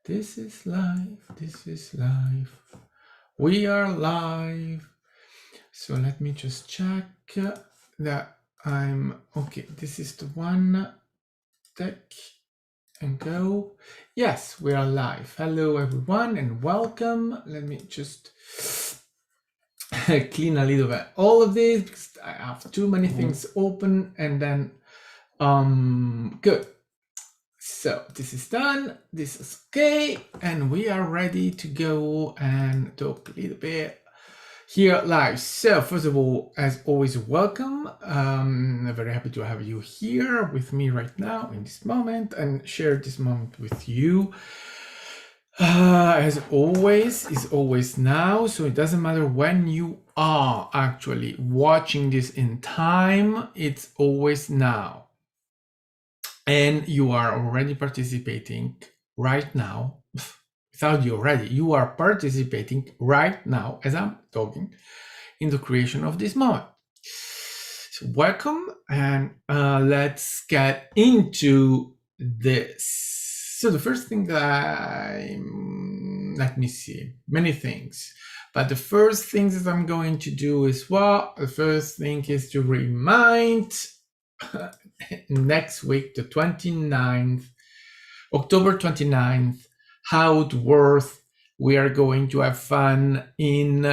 This is life. This is life. We are live. So let me just check that I'm okay. This is the one. Take and go. Yes, we are live. Hello, everyone, and welcome. Let me just clean a little bit all of this because I have too many things open, and then good. So this is done, this is okay, and we are ready to go and talk a little bit here live. So first of all, as always, welcome. I'm very happy to have you here with me right now in this moment and share this moment with you. As always, is always now, so it doesn't matter when you are actually watching this in time, it's always now. And you are already participating right now. Without you already, you are participating right now as I'm talking in the creation of this moment. So welcome, and let's get into this. So the first thing that let me see, many things. But the first things that I'm going to do is the first thing is to remind next week, the 29th, October 29th, how to worth. We are going to have fun in,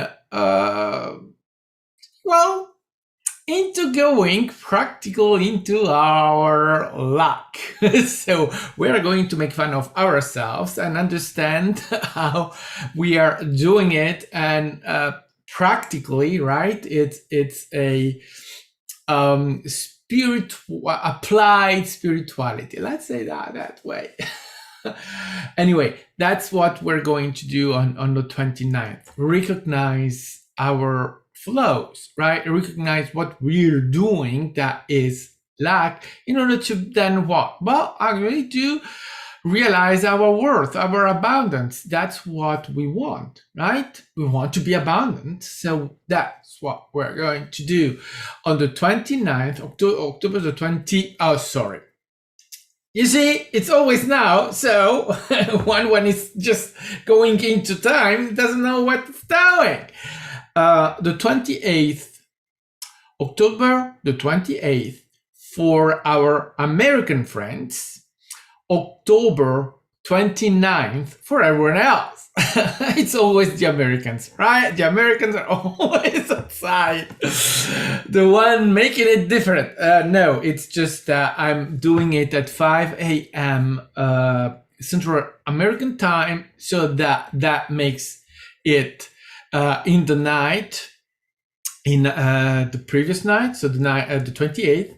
into going practical into our luck. So we are going to make fun of ourselves and understand how we are doing it, and practically, right? It's a applied spirituality. Let's say that way. Anyway, that's what we're going to do on the 29th. Recognize our flows, right? Recognize what we're doing that is lack, in order to then what? Well, actually to realize our worth, our abundance. That's what we want, right? We want to be abundant. So that's what we're going to do on the 29th, October the 20th. Oh, sorry. You see, it's always now. So when it's just going into time, doesn't know what it's doing. The 28th, October the 28th, for our American friends, October 29th for everyone else. It's always the Americans, right? The Americans are always outside. The one making it different. No, it's just I'm doing it at 5 a.m. Central American time, so that makes it in the night, in the previous night, so the night, the 28th,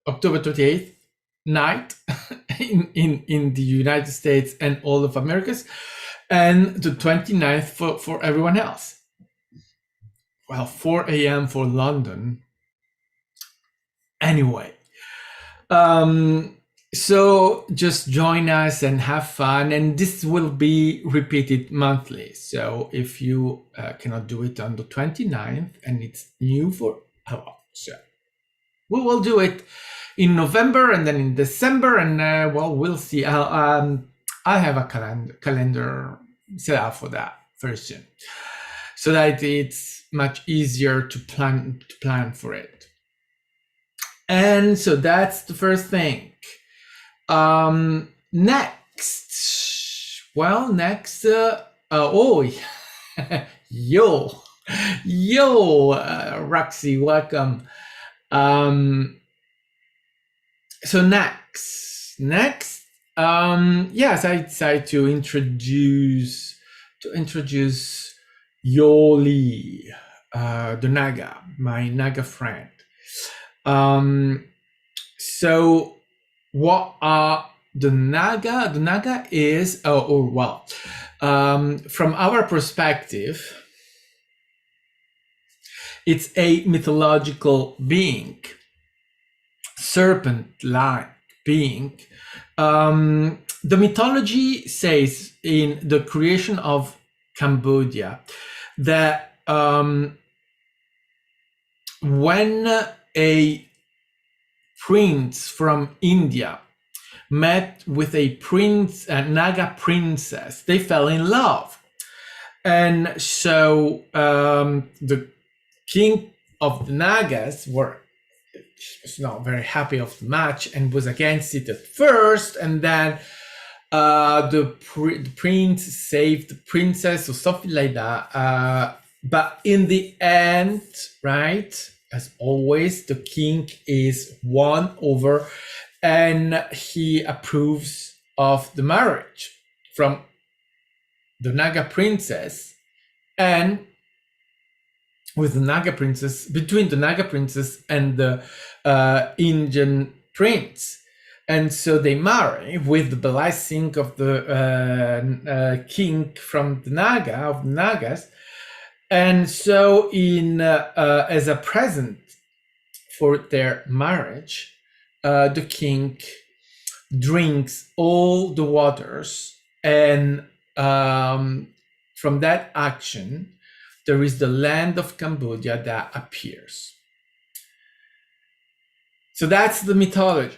October 28th night in the United States and all of Americas, and the 29th for everyone else. Well, 4 a.m. for London. Anyway, so just join us and have fun, and this will be repeated monthly. So if you cannot do it on the 29th and it's new for so we will do it in November and then in December, and we'll see. I have a calendar set up for that very soon, so that it's much easier to plan for it. And so that's the first thing. Next, yo, Roxy, welcome. So next, yes, I decided to introduce Yoo-ly, the Naga, my Naga friend. So what are the Naga? The Naga is, from our perspective, it's a mythological being, serpent-like being. The mythology says in the creation of Cambodia that when a prince from India met with a prince, a Naga princess. They fell in love. And so the king of the Nagas was not very happy of the match and was against it at first, and then the prince saved the princess or something like that. But in the end, right, as always, the king is won over, and he approves of the marriage from the Naga princess, and with the Naga princess, between the Naga princess and the Indian prince. And so they marry with the blessing of the king from the Naga, of the Nagas. And so as a present for their marriage, the king drinks all the waters, and from that action, there is the land of Cambodia that appears. So that's the mythology.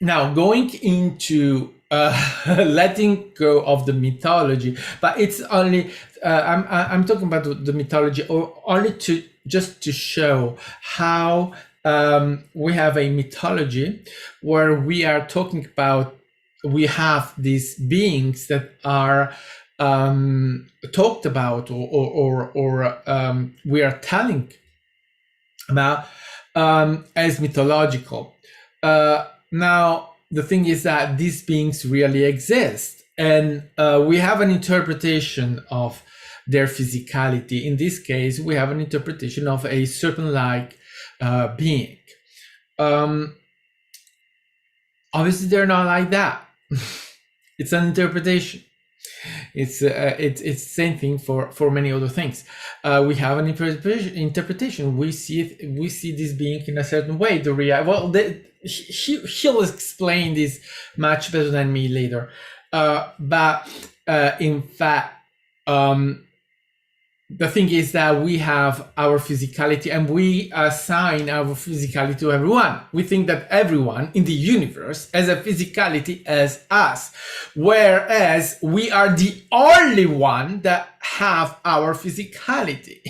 Now, going into letting go of the mythology, but it's only I'm talking about the mythology, or only just to show how we have a mythology where we are talking about, we have these beings that are talked about, or we are telling about as mythological. Now, the thing is that these beings really exist, and we have an interpretation of their physicality. In this case, we have an interpretation of a serpent-like being. Obviously, they're not like that. It's an interpretation. It's the same thing for many other things. We have an interpretation. We see this being in a certain way. He'll explain this much better than me later. But in fact, the thing is that we have our physicality, and we assign our physicality to everyone. We think that everyone in the universe has a physicality as us, whereas we are the only one that have our physicality.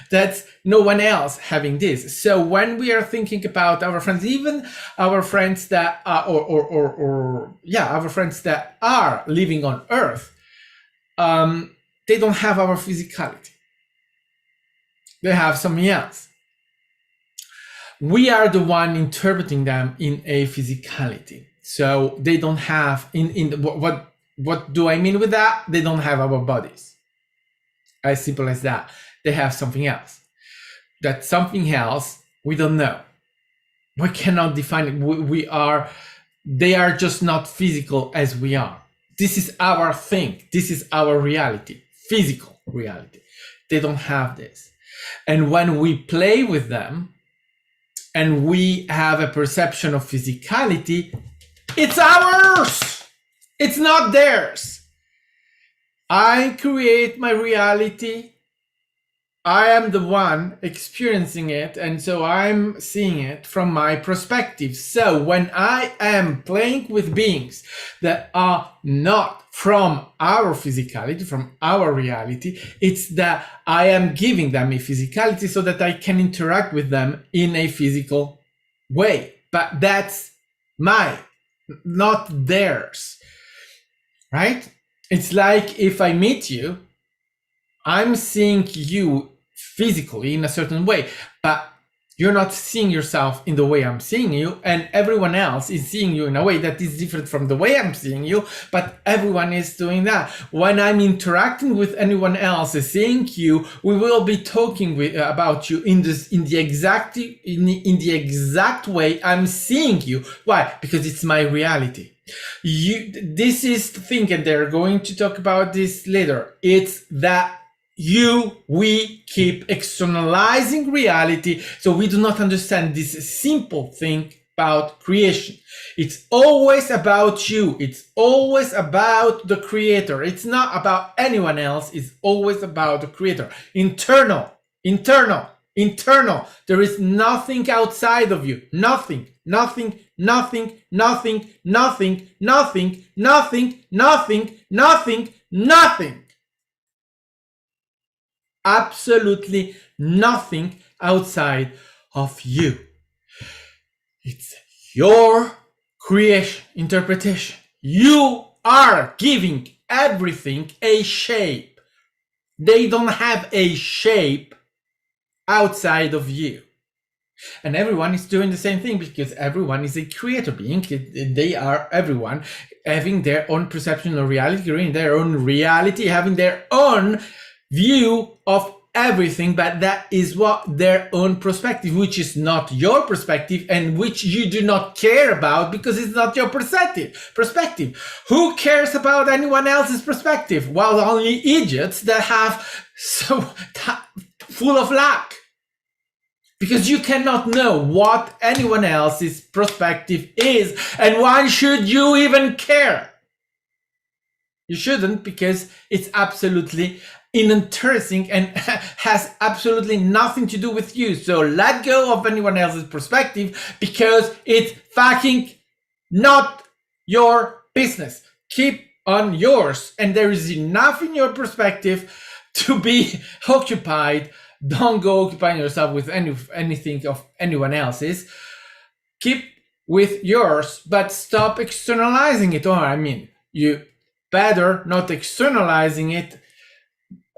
That's no one else having this. So when we are thinking about our friends, even our friends that are, our friends that are living on Earth, they don't have our physicality. They have something else. We are the one interpreting them in a physicality. So they don't have what do I mean with that? They don't have our bodies. As simple as that. They have something else. That something else we don't know. We cannot define it. They are just not physical as we are. This is our thing. This is our reality. Physical reality. They don't have this. And when we play with them and we have a perception of physicality, it's ours. It's not theirs. I create my reality. I am the one experiencing it, and so I'm seeing it from my perspective. So when I am playing with beings that are not from our physicality, from our reality, it's that I am giving them a physicality so that I can interact with them in a physical way. But that's mine, not theirs, right? It's like if I meet you, I'm seeing you physically in a certain way, but you're not seeing yourself in the way I'm seeing you, and everyone else is seeing you in a way that is different from the way I'm seeing you, but everyone is doing that. When I'm interacting with anyone else seeing you, we will be talking about you in the exact way I'm seeing you. Why? Because it's my reality. This is the thing, and they're going to talk about this later. It's that we keep externalizing reality, so we do not understand this simple thing about creation. It's always about you. It's always about the creator. It's not about anyone else. It's always about the creator. Internal. internal. There is nothing outside of you. Nothing, nothing, nothing, nothing, nothing, nothing, nothing, nothing, nothing, nothing. Absolutely nothing outside of you. It's your creation, interpretation. You are giving everything a shape. They don't have a shape outside of you. And everyone is doing the same thing because everyone is a creator being. They are everyone having their own perception of reality, creating their own reality, having their own view of everything, but that is what their own perspective, which is not your perspective and which you do not care about because it's not your perspective. Who cares about anyone else's perspective? Well, only idiots that have so full of luck. Because you cannot know what anyone else's perspective is, and why should you even care? You shouldn't, because it's absolutely uninteresting and has absolutely nothing to do with you. So let go of anyone else's perspective because it's fucking not your business. Keep on yours, and there is enough in your perspective to be occupied. Don't go occupying yourself with anything of anyone else's. Keep with yours, but stop externalizing it. Or I mean, you better not externalizing it.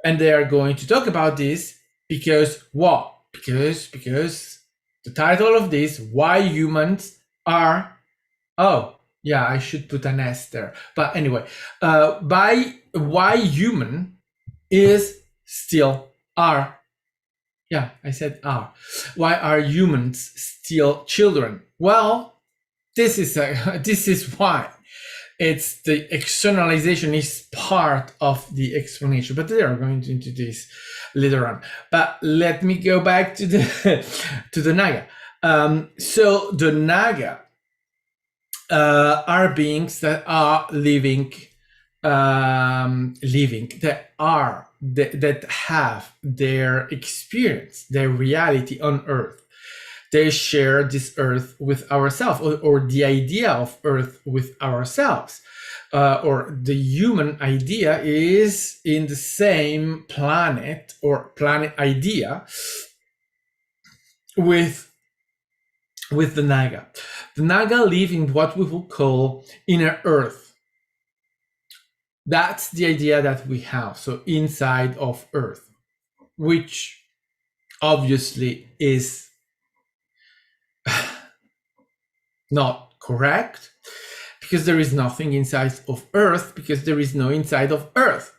And they are going to talk about this because what? Because the title of this, why humans are, oh yeah, I should put an S there. But anyway, why human is still are. Yeah, I said are. Why are humans still children? Well, this is why. It's the externalization is part of the explanation, but they are going into this later on. But let me go back to the Naga. So the Naga are beings that are living, that have their experience, their reality on Earth. They share this Earth with ourselves, or the idea of Earth with ourselves. Or the human idea is in the same planet or planet idea with the Naga. The Naga live in what we will call inner Earth. That's the idea that we have. So inside of Earth, which obviously is not correct, because there is nothing inside of Earth, because there is no inside of Earth.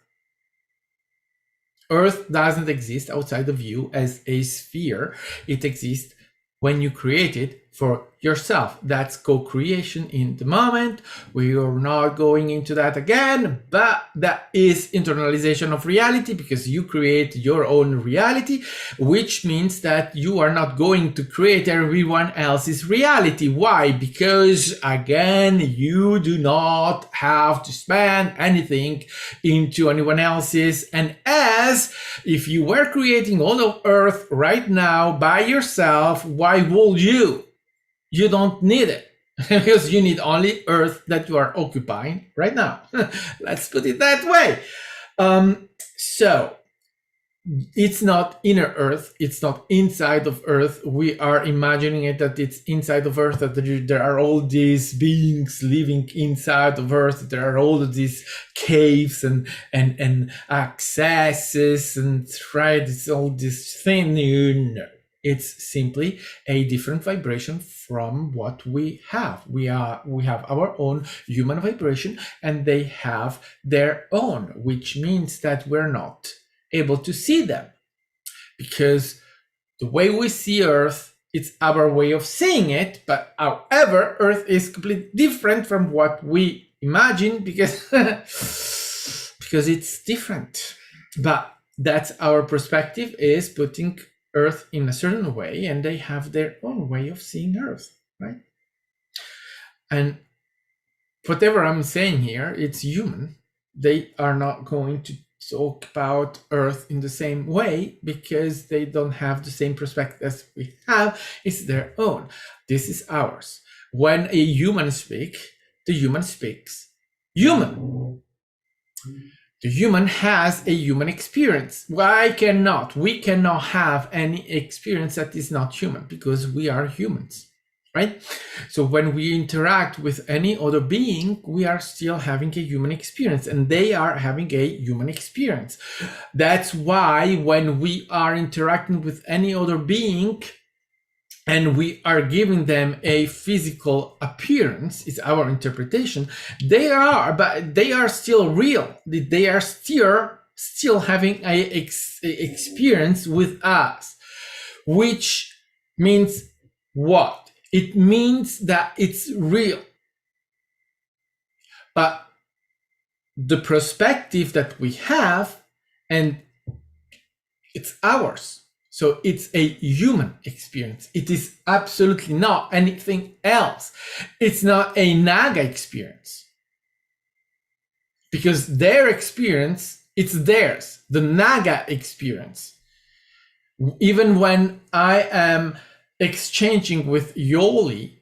Earth doesn't exist outside of you as a sphere. It exists when you create it for yourself. That's co-creation in the moment. We are not going into that again, but that is internalization of reality, because you create your own reality, which means that you are not going to create everyone else's reality. Why? Because again, you do not have to spend anything into anyone else's. And as if you were creating all of Earth right now by yourself, why would you? You don't need it, because you need only Earth that you are occupying right now. Let's put it that way. So it's not inner Earth, it's not inside of Earth. We are imagining it that it's inside of Earth, that there are all these beings living inside of Earth, there are all of these caves and accesses and threads, all this thing. No. It's simply a different vibration from what we have. We have our own human vibration, and they have their own, which means that we're not able to see them, because the way we see Earth, it's our way of seeing it. But however, Earth is completely different from what we imagine, because because it's different. But that's our perspective, is putting Earth in a certain way, and they have their own way of seeing Earth, right? And whatever I'm saying here, it's human. They are not going talk about Earth in the same way because they don't have the same perspective as we have. It's their own. This is ours. When a human speaks, the human speaks human. The human has a human experience. We cannot have any experience that is not human because we are humans, right? So when we interact with any other being, we are still having a human experience and they are having a human experience. That's why when we are interacting with any other being, and we are giving them a physical appearance, is our interpretation, they are still real. They are still having a experience with us, which means what? It means that it's real. But the perspective that we have, and it's ours. So it's a human experience. It is absolutely not anything else. It's not a Naga experience. Because their experience, it's theirs. The Naga experience. Even when I am exchanging with Yoo-ly,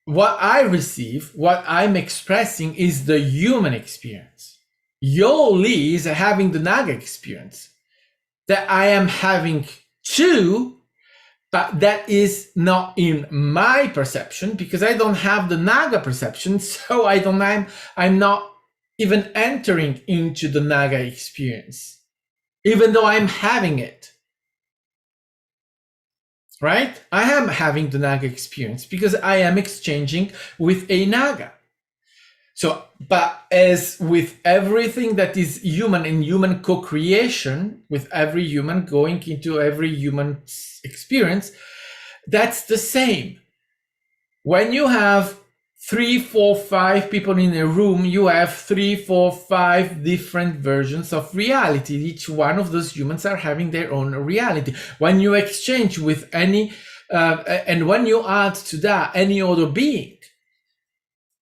what I receive, what I'm expressing is the human experience. Yoo-ly is having the Naga experience that I am having too, but that is not in my perception because I don't have the Naga perception, so I'm not even entering into the Naga experience, even though I'm having it. Right? I am having the Naga experience because I am exchanging with a Naga. So, but as with everything that is human and human co-creation, with every human going into every human experience, that's the same. When you have 3, 4, 5 people in a room, you have 3, 4, 5 different versions of reality. Each one of those humans are having their own reality. When you exchange with any, and when you add to that any other being,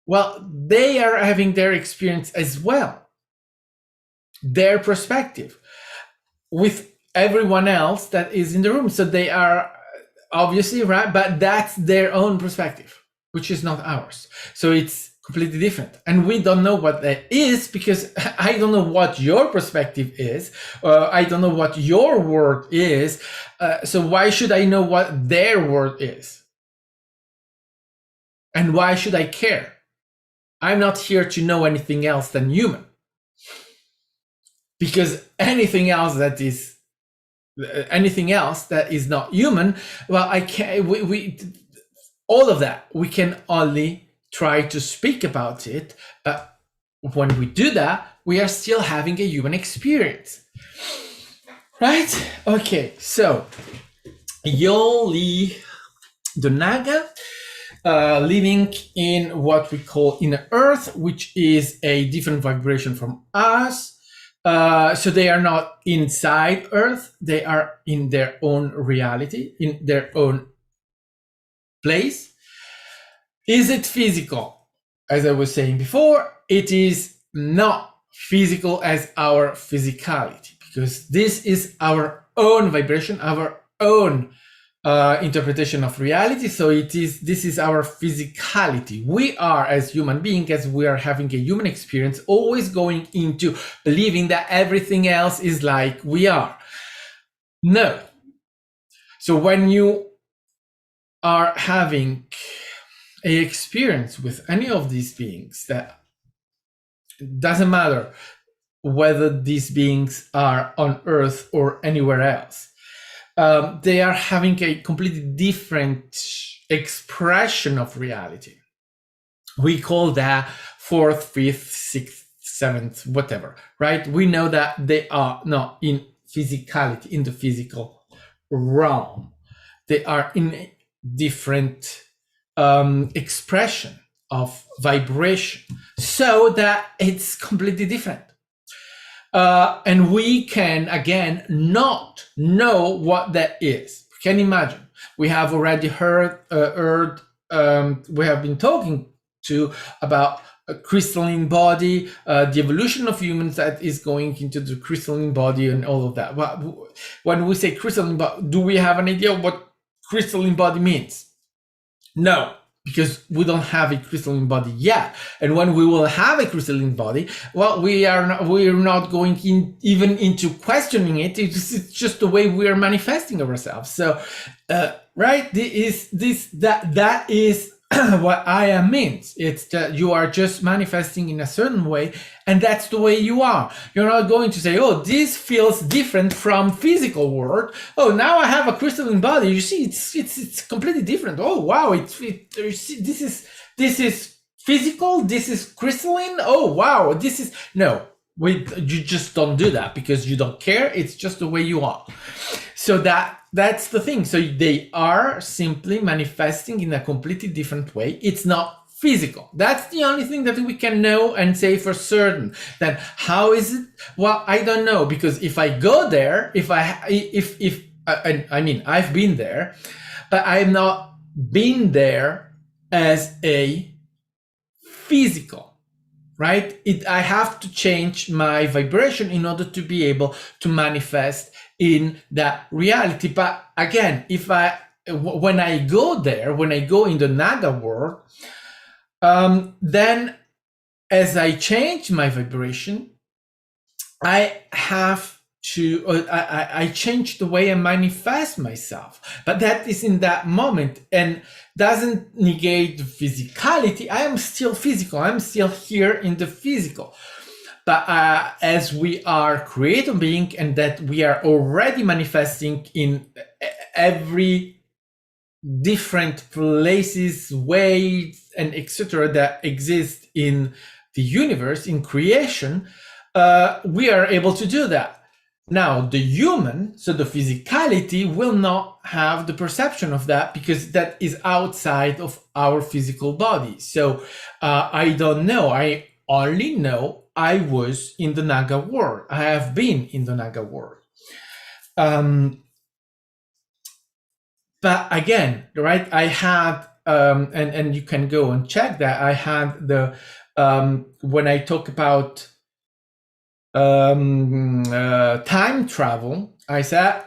well, they are having their experience as well, their perspective with everyone else that is in the room. So they are obviously right, but that's their own perspective, which is not ours. So it's completely different. And we don't know what that is because I don't know what your perspective is. I don't know what your word is. So why should I know what their word is? And why should I care? I'm not here to know anything else than human. Because anything else that is not human, well, I can't, all of that, we can only try to speak about it. But when we do that, we are still having a human experience. Right? Okay, so Yoo-ly, the Naga, living in what we call inner Earth, which is a different vibration from us. So they are not inside Earth, they are in their own reality, in their own place. Is it physical? As I was saying before, it is not physical as our physicality, because this is our own vibration, our own interpretation of reality. So this is our physicality. We are, as human beings, as we are having a human experience, always going into believing that everything else is like we are. No. So when you are having a experience with any of these beings, that doesn't matter whether these beings are on Earth or anywhere else, they are having a completely different expression of reality. We call that fourth, fifth, sixth, seventh, whatever, right? We know that they are not in physicality, in the physical realm. They are in a different expression of vibration, so that it's completely different. And we can, again, not know what that is. Can imagine. We have already heard, we have been talking to about a crystalline body, the evolution of humans that is going into the crystalline body and all of that. But when we say crystalline body, do we have an idea of what crystalline body means? No, because we don't have a crystalline body yet. And when we will have a crystalline body, well, we're not going even into questioning it. It's just the way we are manifesting ourselves. So, right, that is what I am means. It's that you are just manifesting in a certain way, and that's the way you are. You're not going to say, oh, this feels different from physical world. Oh, now I have a crystalline body. You see, it's completely different. Oh, wow, this is physical. This is crystalline. Oh, wow, this is no. You just don't do that because you don't care. It's just the way you are. So that's the thing. So they are simply manifesting in a completely different way. It's not physical. That's the only thing that we can know and say for certain. Then how is it? Well, I don't know, because if I go there, I mean, I've been there, but I've not been there as a physical. Right? I have to change my vibration in order to be able to manifest in that reality. But again, when I go there, when I go in the Naga world, then as I change my vibration, I have to, I change the way I manifest myself. But that is in that moment and doesn't negate the physicality. I am still physical. I'm still here in the physical. But as we are creator being, and that we are already manifesting in every different places, ways, and etc. that exist in the universe, in creation, we are able to do that. Now, the human, so the physicality, will not have the perception of that because that is outside of our physical body. So I don't know. I only know I was in the Naga world. I have been in the Naga world. But again, right, I had, and you can go and check that, I had the, when I talk about time travel, I said,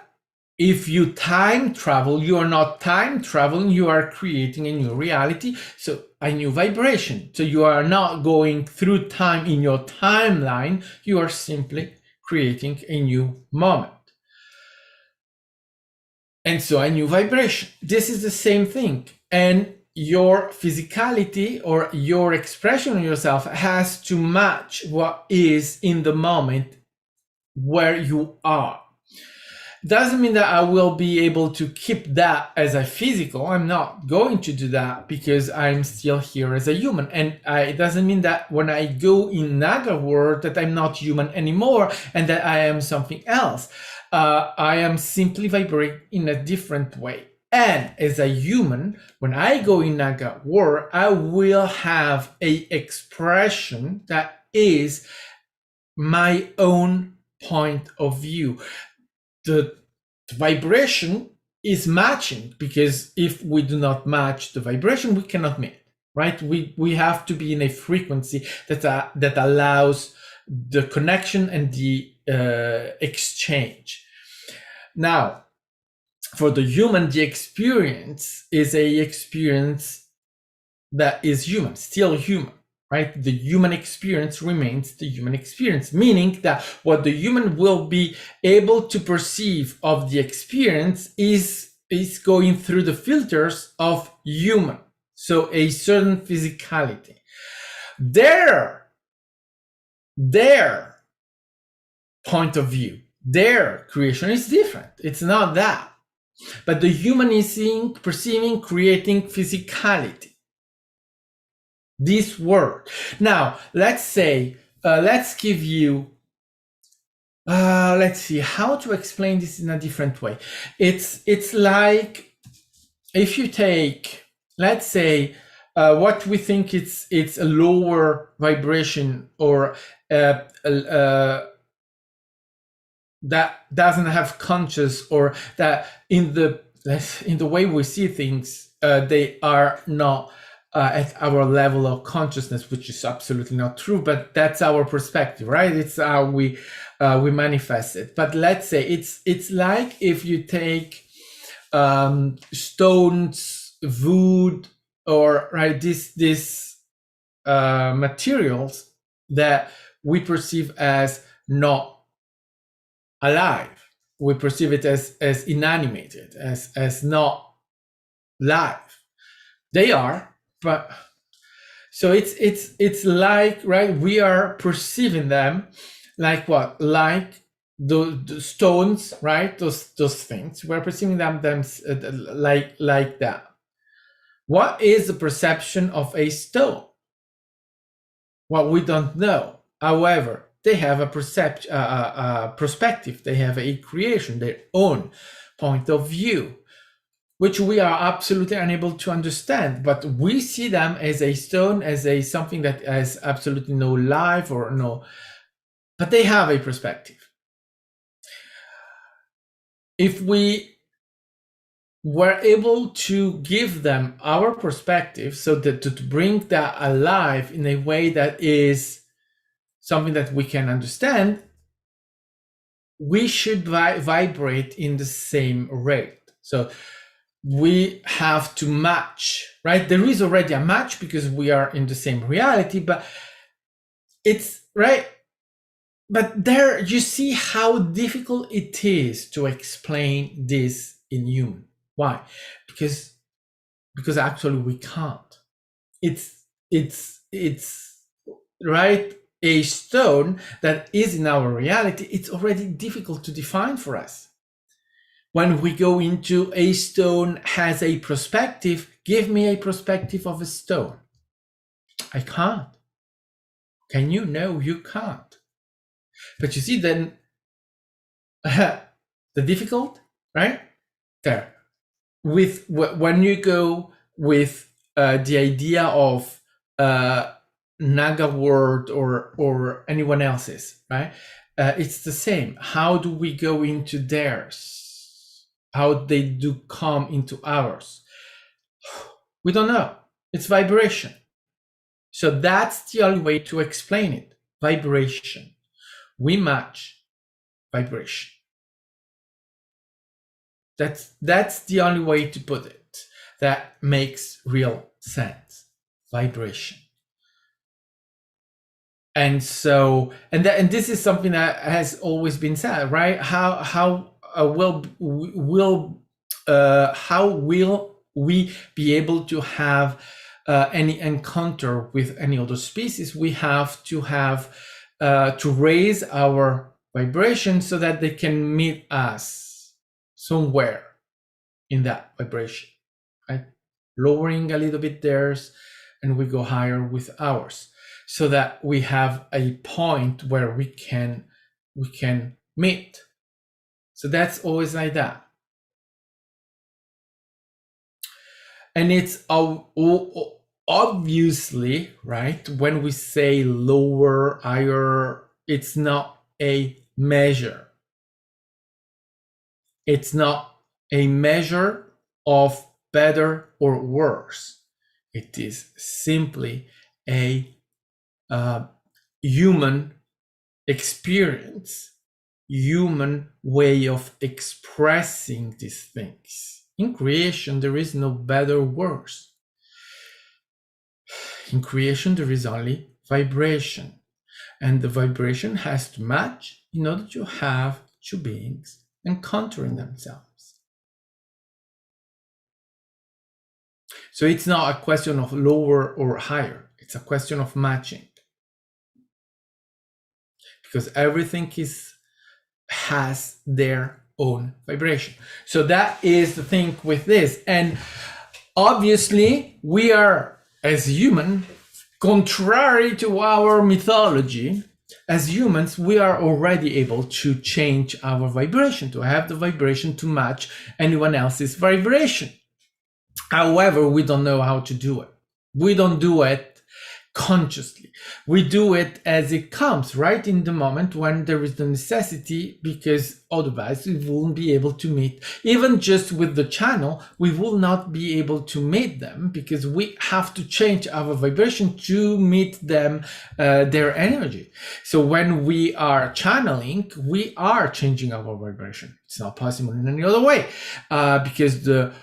if you time travel, you are not time traveling, you are creating a new reality, so a new vibration. So you are not going through time in your timeline, you are simply creating a new moment. And so a new vibration. This is the same thing. And your physicality or your expression of yourself has to match what is in the moment where you are. Doesn't mean that I will be able to keep that as a physical. I'm not going to do that because I'm still here as a human. And it doesn't mean that when I go in Naga world that I'm not human anymore and that I am something else. I am simply vibrating in a different way. And as a human, when I go in Naga world, I will have a expression that is my own point of view. The vibration is matching, because if we do not match the vibration, we cannot meet, right? We have to be in a frequency that allows the connection and the exchange. Now, for the human, the experience is a experience that is human, still human, right? The human experience remains the human experience, meaning that what the human will be able to perceive of the experience is going through the filters of human. So a certain physicality. Their point of view, their creation is different. It's not that. But the human is seeing, perceiving, creating physicality. This word. Now, let's say, let's give you, let's see how to explain this in a different way. It's like if you take, let's say, what we think it's a lower vibration, or that doesn't have conscious, or that in the way we see things, they are not at our level of consciousness, which is absolutely not true, but that's our perspective, right? It's how we manifest it. But let's say it's like if you take stones, wood, or right this materials that we perceive as not alive. We perceive it as inanimated, as not live. They are, but so it's like, right, we are perceiving them like what? Like the stones, right? Those things. We're perceiving them like that. What is the perception of a stone? Well, we don't know. However, they have a perspective. They have a creation, their own point of view, which we are absolutely unable to understand. But we see them as a stone, as a something that has absolutely no life or no. But they have a perspective. If we were able to give them our perspective, so that to bring that alive in a way that is something that we can understand, we should vibrate in the same rate. So we have to match, right? There is already a match because we are in the same reality, but it's right. But there you see how difficult it is to explain this in human. Why? Because actually we can't. It's right, a stone that is in our reality, it's already difficult to define for us. When we go into a stone has a perspective, give me a perspective of a stone. I can't. Can you? No, you can't. But you see then the difficult, right? There. With when you go with the idea of Naga word or anyone else's, right? It's the same. How do we go into theirs? How they do come into ours? We don't know. It's vibration. So that's the only way to explain it. Vibration. We match vibration. That's the only way to put it. That makes real sense. Vibration. And so, and this is something that has always been said, right? How will we be able to have any encounter with any other species? We have to raise our vibration so that they can meet us somewhere in that vibration, right? Lowering a little bit theirs, and we go higher with ours, so that we have a point where we can meet. So that's always like that. And it's obviously, right, when we say lower, higher, it's not a measure. It's not a measure of better or worse. It is simply a human experience, human way of expressing these things. In creation, there is no better or worse. In creation, there is only vibration. And the vibration has to match in order to have two beings encountering themselves. So it's not a question of lower or higher. It's a question of matching. Because everything has their own vibration. So that is the thing with this. And obviously, we are, as human, contrary to our mythology, as humans, we are already able to change our vibration, to have the vibration to match anyone else's vibration. However, we don't know how to do it. We don't do it consciously. We do it as it comes, right in the moment when there is the necessity, because otherwise we won't be able to meet. Even just with the channel, we will not be able to meet them, because we have to change our vibration to meet them, their energy. So when we are channeling, we are changing our vibration. It's not possible in any other way, because the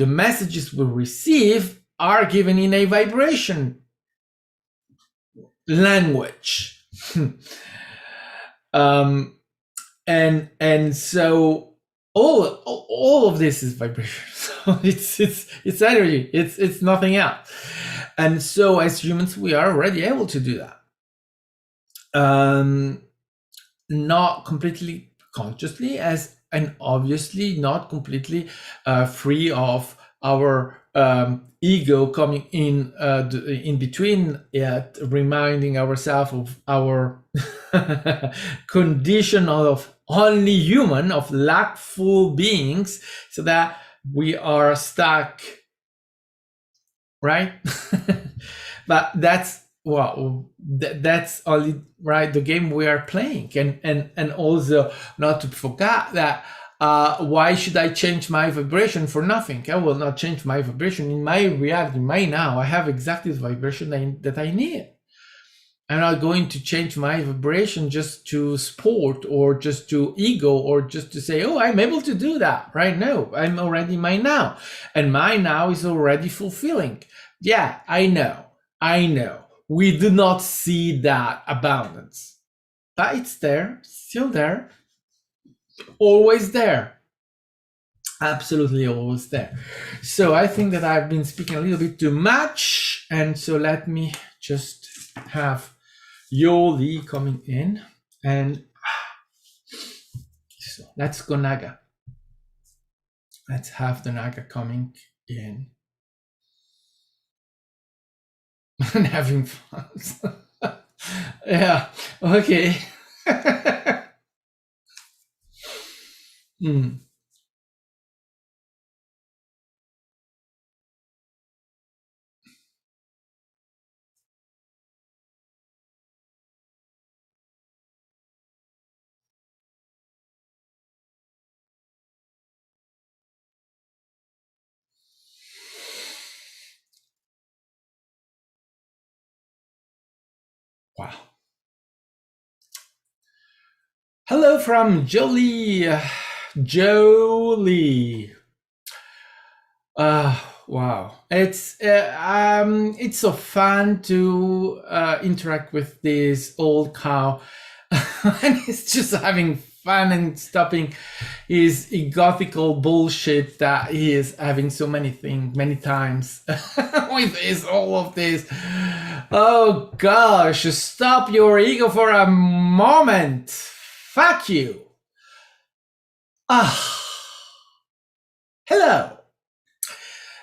messages we receive are given in a vibration language. And so all of this is vibration. So it's energy. It's nothing else. And so as humans, we are already able to do that. Not completely consciously, and obviously not completely free of our ego coming in between, yet reminding ourselves of our condition of only human, of lackful beings, so that we are stuck, right? But that's that's only, right, the game we are playing. And also not to forget that why should I change my vibration for nothing? I will not change my vibration. In my reality, in my now, I have exactly the vibration that I need. I'm not going to change my vibration just to sport, or just to ego, or just to say, oh, I'm able to do that, right? No, I'm already my now, and my now is already fulfilling. Yeah, I know. We do not see that abundance, but it's there, still there, always there, absolutely always there. So I think that I've been speaking a little bit too much, and so let me just have Yoo-ly coming in, and so let's go Naga. Let's have the Naga coming in and having fun. Yeah, okay. Wow. Hello from Yoo-ly. Wow. It's so fun to interact with this old cow. And he's just having fun and stopping his egothical bullshit that he is having so many times with all of this. Oh gosh, stop your ego for a moment. Fuck you. Hello.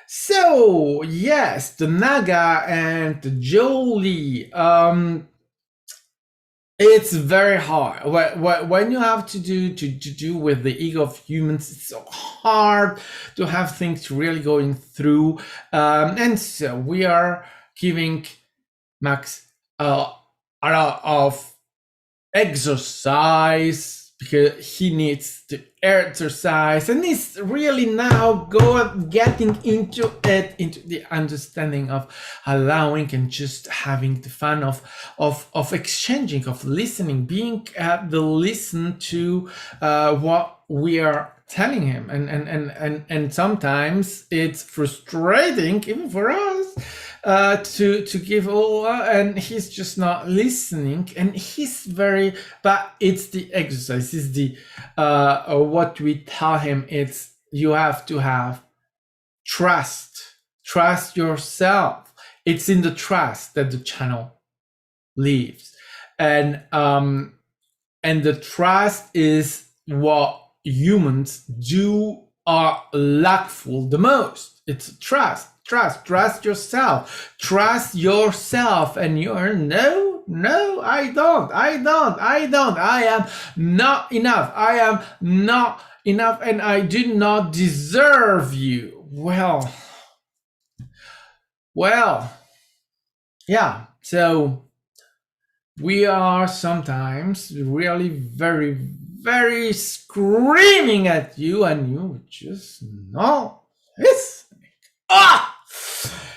So yes, the Naga and the Yoo-ly. It's very hard when you have to do with the ego of humans. It's so hard to have things really going through, and so we are giving Max a lot of exercise, because he needs to exercise, and he's really now getting into the understanding of allowing and just having the fun of exchanging, of listening, being the listen to what we are telling him, and sometimes it's frustrating even for us to give all, and he's just not listening, and he's very, but it's the exercise, is the what we tell him. It's, you have to have trust yourself. It's in the trust that the channel lives, and the trust is what humans do are lackful the most. It's trust yourself, and you're no, I don't, I am not enough, and I do not deserve you. Well, yeah, So we are sometimes really very, very screaming at you, and you just not listening.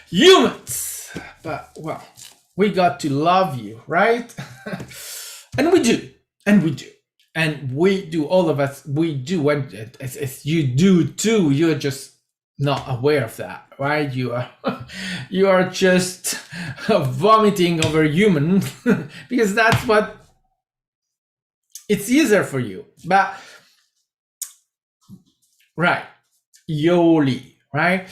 Humans! But, well, we got to love you, right? And we do. And we do. And we do, all of us, we do. And as you do too, you're just not aware of that, right? You are just vomiting over human because that's what it's easier for you. But right, Yoo-ly, right?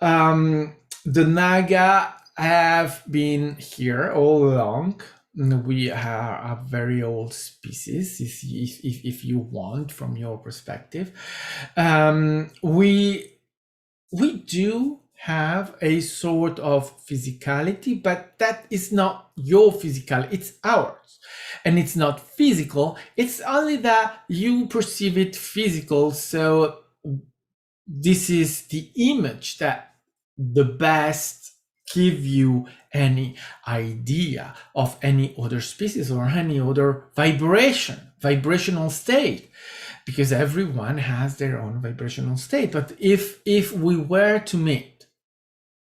The Naga have been here all along. We are a very old species, if you want, from your perspective. We do have a sort of physicality, but that is not your physicality, it's ours. And it's not physical, it's only that you perceive it physical. So this is the image that the best give you any idea of any other species or any other vibrational state, because everyone has their own vibrational state. But if we were to meet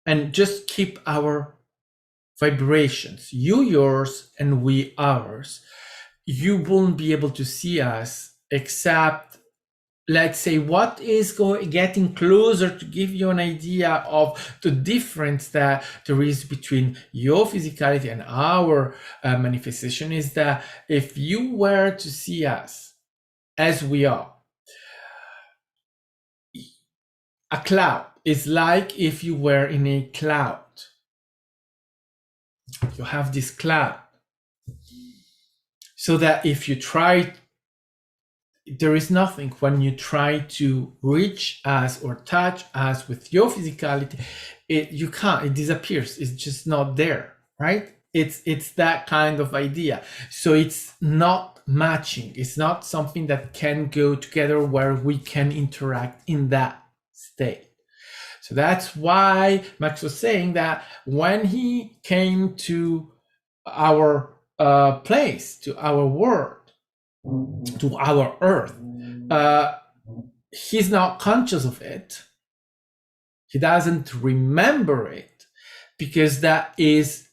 and just keep our vibrations, you yours and we ours, you won't be able to see us except, let's say, what is getting closer to give you an idea of the difference that there is between your physicality and our manifestation is that if you were to see us as we are, a cloud is like if you were in a cloud. You have this cloud, so that if you try, there is nothing when you try to reach us or touch us with your physicality, you can't, it disappears, it's just not there, right? It's that kind of idea. So it's not matching, it's not something that can go together where we can interact in that state. So that's why Max was saying that when he came to our place, to our world, to our earth, he's not conscious of it. He doesn't remember it because that is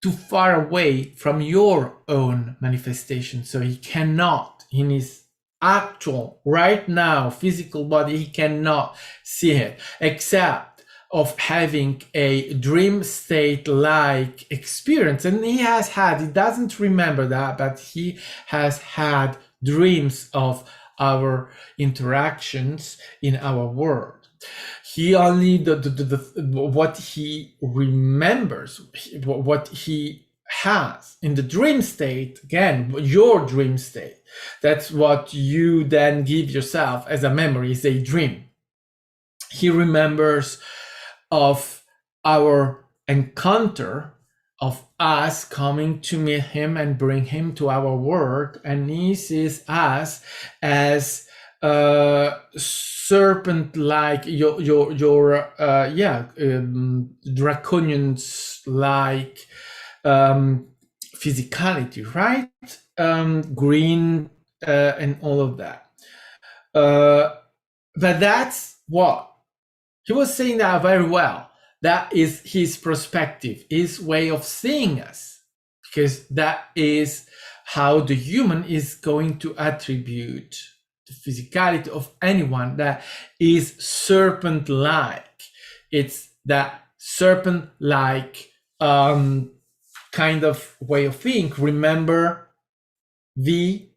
too far away from your own manifestation. So he cannot, in his actual, right now, physical body, he cannot see it, except of having a dream state like experience. And he doesn't remember that, but he has had dreams of our interactions in our world. He only, what he remembers, what he has in the dream state, again, your dream state, that's what you then give yourself as a memory, is a dream. He remembers of our encounter, of us coming to meet him and bring him to our world, and he sees us as serpent-like, draconians-like physicality, right? Green and all of that. But that's what he was saying, that very well. That is his perspective, his way of seeing us, because that is how the human is going to attribute the physicality of anyone that is serpent-like. It's that serpent-like kind of way of thinking. Remember the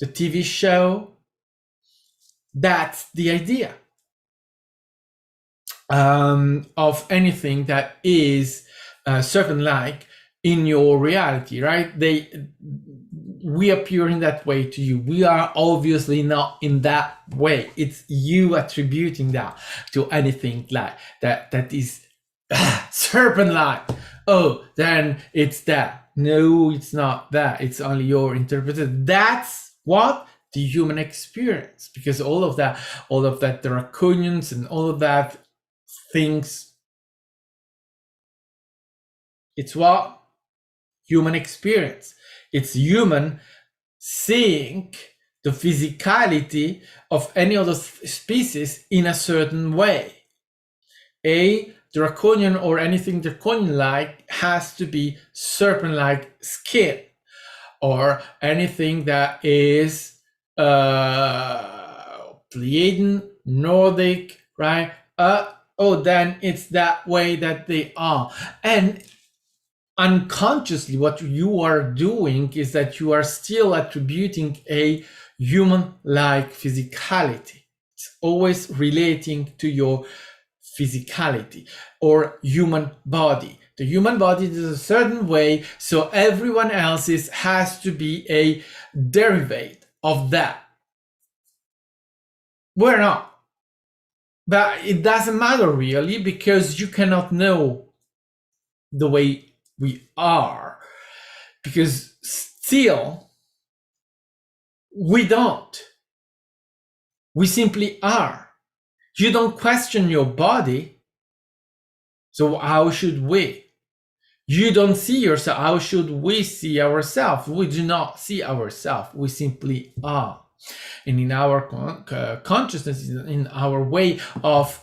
TV show? That's the idea of anything that is serpent-like in your reality, right? We appear in that way to you. We are obviously not in that way. It's you attributing that to anything like that is serpent-like. Oh, then it's that. No, it's not that. It's only your interpretation. That's what the human experience, because all of that draconians and all of that things, it's what human experience. It's human seeing the physicality of any other species in a certain way. A draconian or anything draconian-like has to be serpent-like skin, or anything that is Pleiadian, Nordic, right? Then it's that way that they are. And unconsciously, what you are doing is that you are still attributing a human-like physicality. It's always relating to your physicality or human body. The human body is a certain way, so everyone else's has to be a derivative of that. We're not. But it doesn't matter really, because you cannot know the way we are, because still we don't. We simply are. You don't question your body, so how should we? You don't see yourself, how should we see ourselves? We do not see ourselves, we simply are. And in our consciousness, in our way of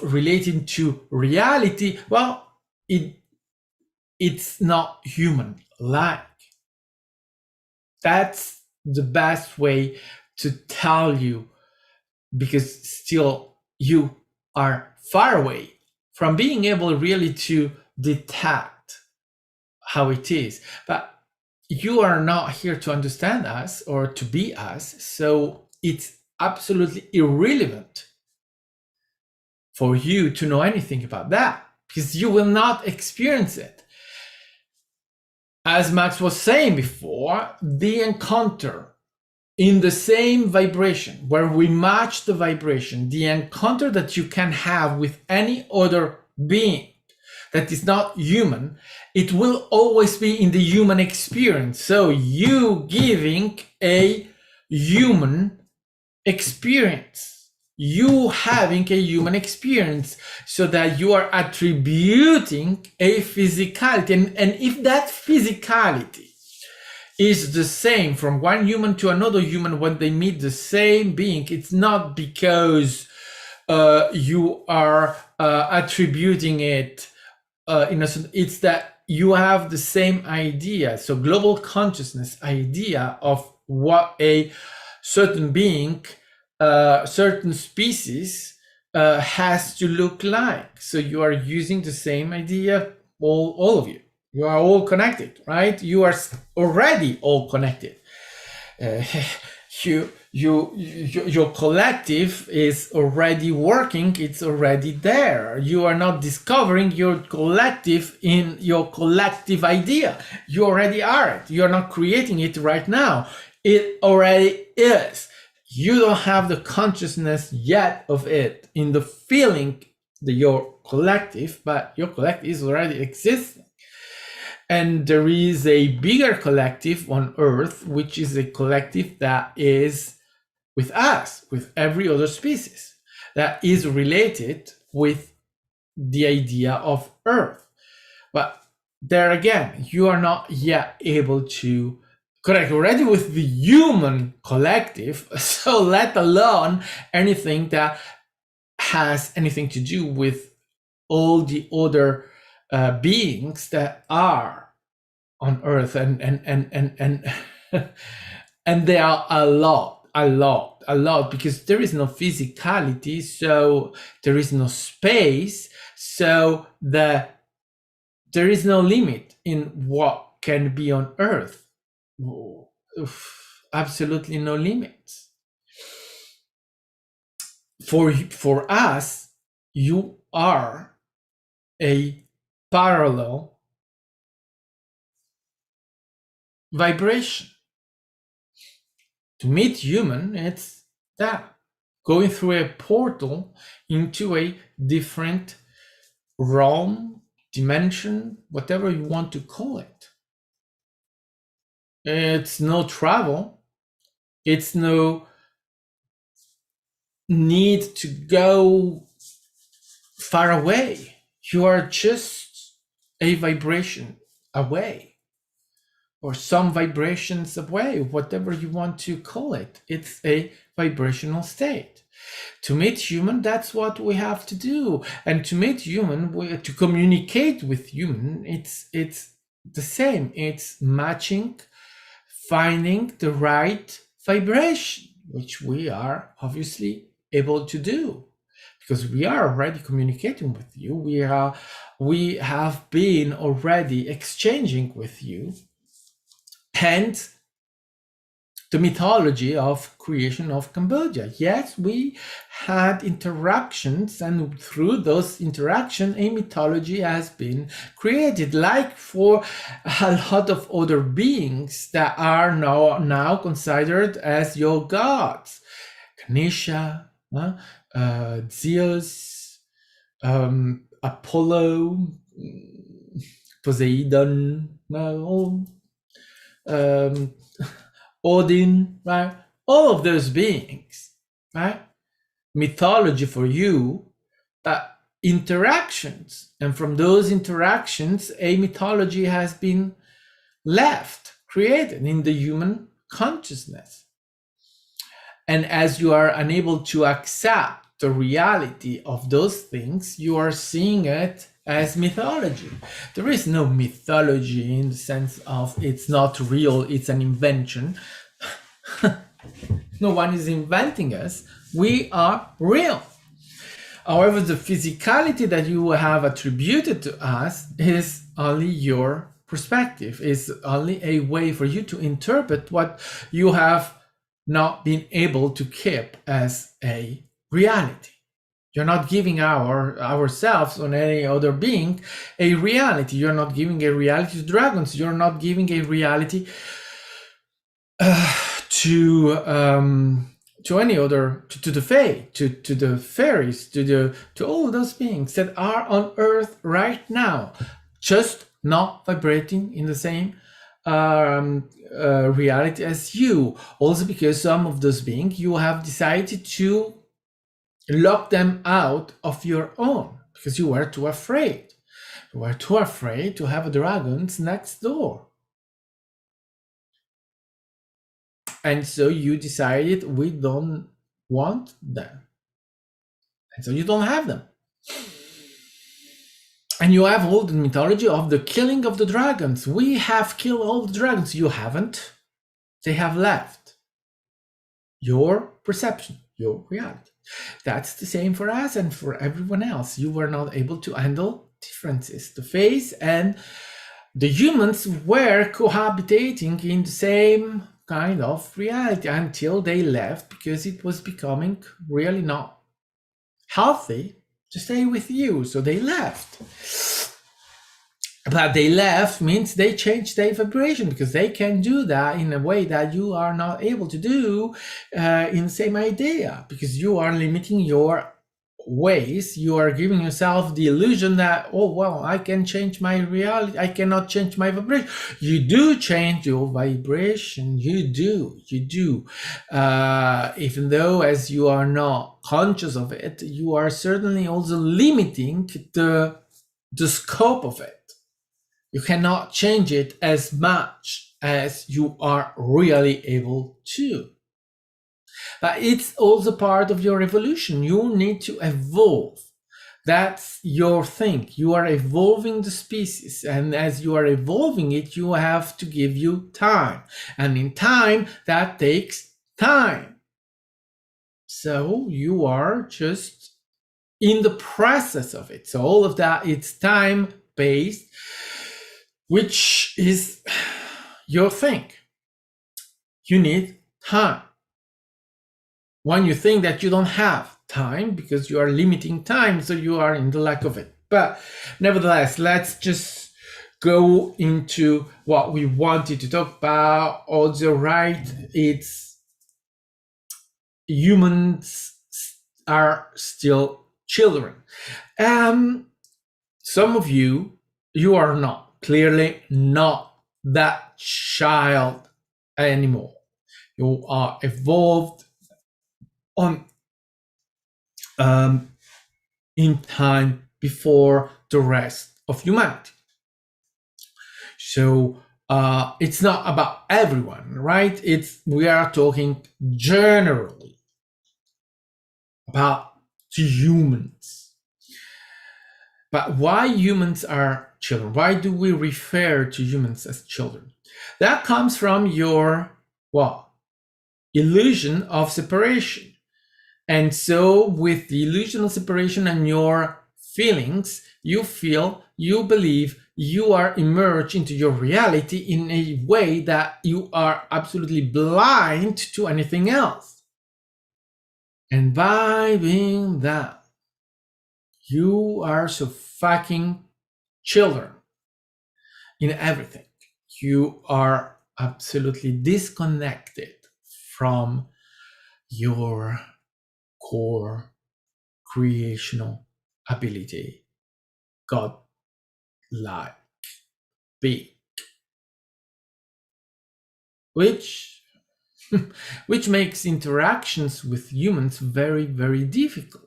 relating to reality, well, it's not human-like. That's the best way to tell you, because still you are far away from being able really to detect how it is. But you are not here to understand us or to be us, so it's absolutely irrelevant for you to know anything about that, because you will not experience it. As Max was saying before, the encounter in the same vibration, where we match the vibration, the encounter that you can have with any other being that is not human, it will always be in the human experience. So you giving a human experience, you having a human experience, so that you are attributing a physicality. And if that physicality is the same from one human to another human, when they meet the same being, it's not because you are attributing it it's that you have the same idea. So global consciousness idea of what a certain being, certain species has to look like. So you are using the same idea, all of you. You are all connected, right? You are already all connected. Your collective is already working, it's already there. You are not discovering your collective in your collective idea. You already are it. You're not creating it right now. It already is. You don't have the consciousness yet of it in the feeling that your collective, but your collective is already existing. And there is a bigger collective on Earth, which is a collective that is with us, with every other species, that is related with the idea of Earth. But there again, you are not yet able to connect already with the human collective, so let alone anything that has anything to do with all the other beings that are on Earth, and and there are a lot, because there is no physicality, so there is no space, so there is no limit in what can be on Earth. Absolutely no limits. For us, you are a parallel vibration. To meet human, it's that, going through a portal into a different realm, dimension, whatever you want to call it. It's no travel. It's no need to go far away. You are just a vibration away. or some vibrations away, whatever you want to call it. It's a vibrational state. To meet human, that's what we have to do. And to meet human, to communicate with human, it's the same. It's matching, finding the right vibration, which we are obviously able to do because we are already communicating with you. We have been already exchanging with you. And the mythology of creation of Cambodia. Yes, we had interactions, and through those interactions, a mythology has been created, like for a lot of other beings that are now considered as your gods. Ganesha, Zeus, Apollo, Poseidon, Odin, right? All of those beings, right? Mythology for you, interactions. And from those interactions, a mythology has been created in the human consciousness. And as you are unable to accept the reality of those things, you are seeing it as mythology. There is no mythology in the sense of it's not real, it's an invention. No one is inventing us. We are real. However, the physicality that you have attributed to us is only your perspective, is only a way for you to interpret what you have not been able to keep as a reality. You're not giving ourselves or any other being a reality. You're not giving a reality to dragons. You're not giving a reality to any other, to the fae, to the fairies, to all those beings that are on Earth right now, just not vibrating in the same reality as you. Also because some of those beings, you have decided to lock them out of your own because you were too afraid. You were too afraid to have dragons next door. And so you decided we don't want them. And so you don't have them. And you have all the mythology of the killing of the dragons. We have killed all the dragons. You haven't. They have left. Your perception, your reality. That's the same for us and for everyone else. You were not able to handle differences. The face and the humans were cohabitating in the same kind of reality until they left because it was becoming really not healthy to stay with you. So they left. But they left means they changed their vibration because they can do that in a way that you are not able to do in the same idea because you are limiting your ways. You are giving yourself the illusion that, oh, well, I can change my reality. I cannot change my vibration. You do change your vibration. You do. Even though as you are not conscious of it, you are certainly also limiting the scope of it. You cannot change it as much as you are really able to. But it's also part of your evolution. You need to evolve. That's your thing. You are evolving the species. And as you are evolving it, you have to give you time. And in time, that takes time. So you are just in the process of it. So all of that, it's time-based, which is your thing. You need time. When you think that you don't have time because you are limiting time, so you are in the lack of it. But nevertheless, let's just go into what we wanted to talk about. Also, right, it's humans are still children. Some of you are not, clearly not that child anymore. You are evolved on in time before the rest of humanity. So it's not about everyone, right? We are talking generally about humans. But why humans are children? Why do we refer to humans as children? That comes from your illusion of separation. And so with the illusion of separation and your feelings, you believe you are immersed into your reality in a way that you are absolutely blind to anything else. And by being that, you are so fucking children in everything. You are absolutely disconnected from your core creational ability, God-like being, which makes interactions with humans very, very difficult.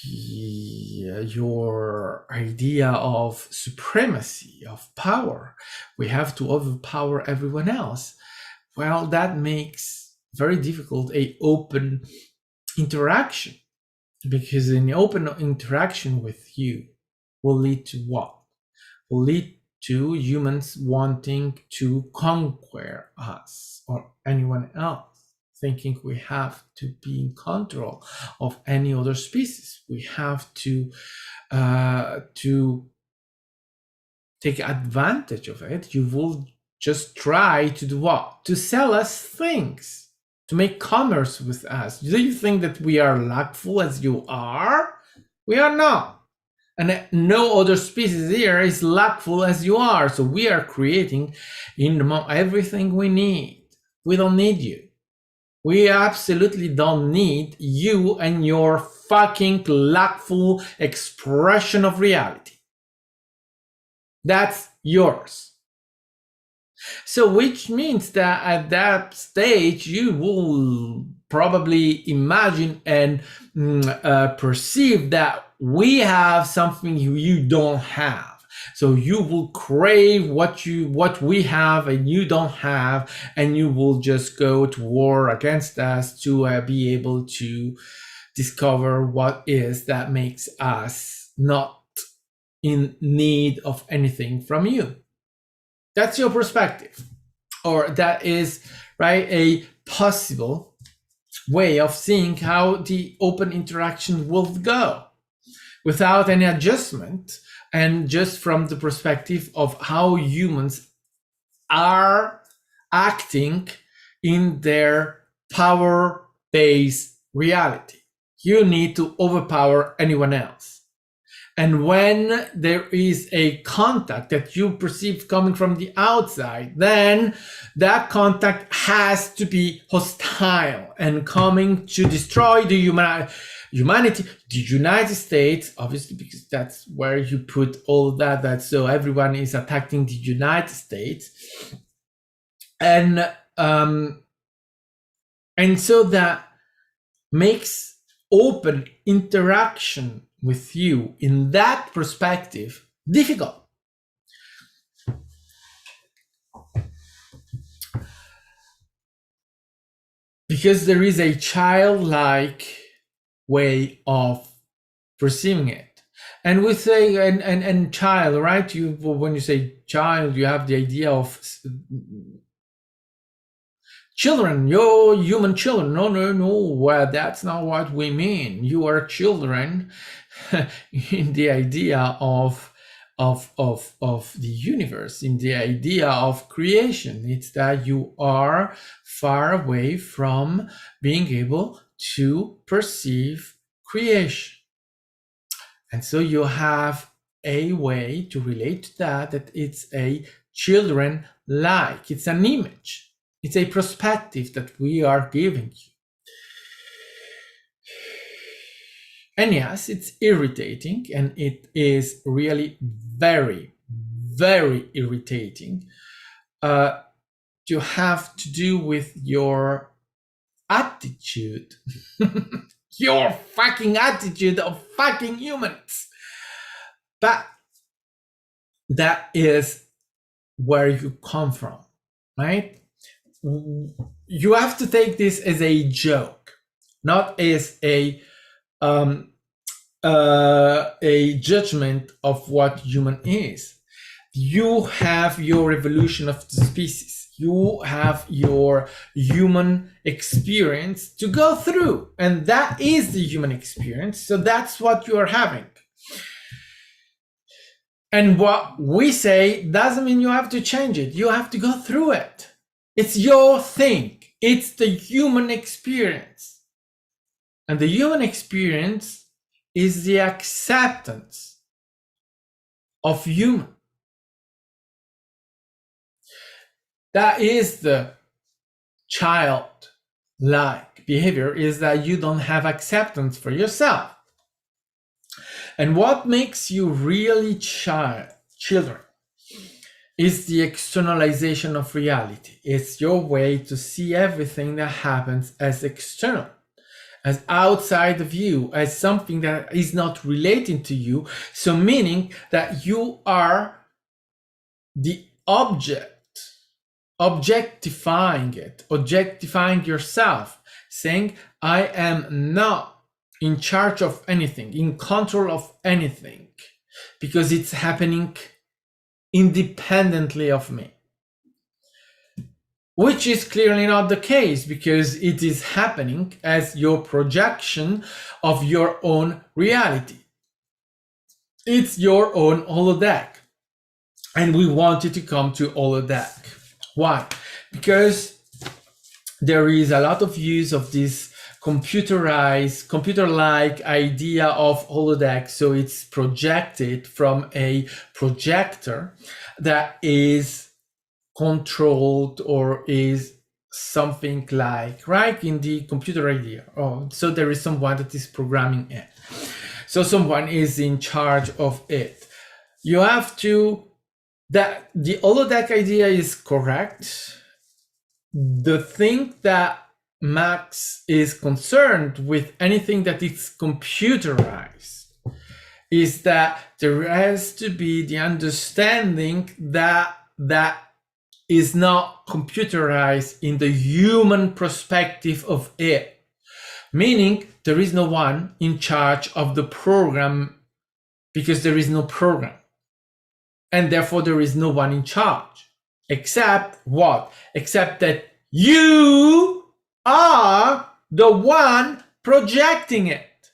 Your idea of supremacy, of power, we have to overpower everyone else. Well, that makes very difficult a open interaction, because an open interaction with you will lead to what? Will lead to humans wanting to conquer us or anyone else, thinking we have to be in control of any other species. We have to take advantage of it. You will just try to do what? To sell us things, to make commerce with us. Do you think that we are lackful as you are? We are not. And no other species here is lackful as you are. So we are creating in the moment everything we need. We don't need you. We absolutely don't need you and your fucking lackful expression of reality. That's yours. So which means that at that stage, you will probably imagine and perceive that we have something you don't have. So you will crave what we have and you don't have, and you will just go to war against us to be able to discover what is that makes us not in need of anything from you. That's your perspective, or that is right a possible way of seeing how the open interaction will go without any adjustment, and just from the perspective of how humans are acting in their power-based reality. You need to overpower anyone else. And when there is a contact that you perceive coming from the outside, then that contact has to be hostile and coming to destroy the humanity, the United States, obviously, because that's where you put all that. So everyone is attacking the United States. And so that makes open interaction with you in that perspective difficult. Because there is a childlike way of perceiving it. And we say, and child, right? When you say child, you have the idea of children, you're human children. No, well, that's not what we mean. You are children in the idea of the universe, in the idea of creation. It's that you are far away from being able to perceive creation. And so you have a way to relate to that it's a children-like. It's an image. It's a perspective that we are giving you. And yes, it's irritating, and it is really very, very irritating to have to do with your attitude, your fucking attitude of fucking humans. But that is where you come from, right? You have to take this as a joke, not as a judgment of what human is. You have your evolution of the species. You have your human experience to go through, and that is the human experience. So that's what you are having. And what we say doesn't mean you have to change it. You have to go through it. It's your thing. It's the human experience. And the human experience is the acceptance of human. That is the childlike behavior, is that you don't have acceptance for yourself. And what makes you really children is the externalization of reality. It's your way to see everything that happens as external, as outside of you, as something that is not relating to you. So meaning that you are the object, objectifying it, objectifying yourself, saying, I am not in charge of anything, in control of anything, because it's happening independently of me. Which is clearly not the case, because it is happening as your projection of your own reality. It's your own holodeck. And we want it to come to holodeck. Why? Because there is a lot of use of this computer-like idea of holodeck. So it's projected from a projector that is controlled or is something like, right, in the computer idea. Oh, so there is someone that is programming it. So someone is in charge of it. You have to, that the holodeck idea is correct. The thing that Max is concerned with anything that is computerized is that there has to be the understanding that that is not computerized in the human perspective of it. Meaning there is no one in charge of the program, because there is no program. And therefore there is no one in charge. Except what? Except that you are the one projecting it.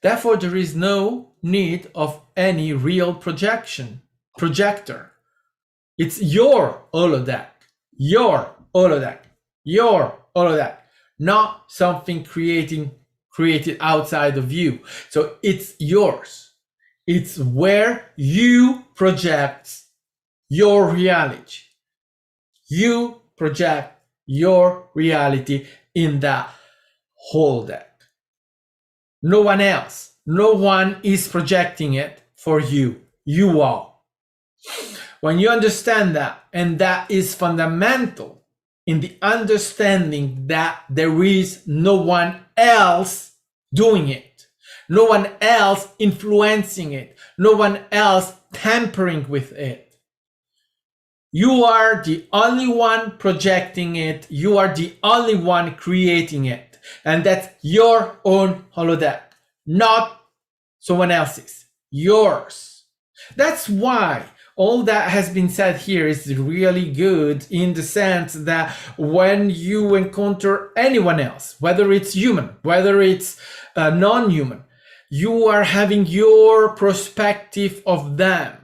Therefore there is no need of any real projector. It's your holodeck, your holodeck, your holodeck, not something created outside of you. So it's yours. It's where you project your reality. You project your reality in that holodeck. No one else. No one is projecting it for you. You are. When you understand that, and that is fundamental in the understanding that there is no one else doing it, no one else influencing it, no one else tampering with it. You are the only one projecting it. You are the only one creating it. And that's your own holodeck, not someone else's, yours. That's why all that has been said here is really good, in the sense that when you encounter anyone else, whether it's human, whether it's non-human, you are having your perspective of them.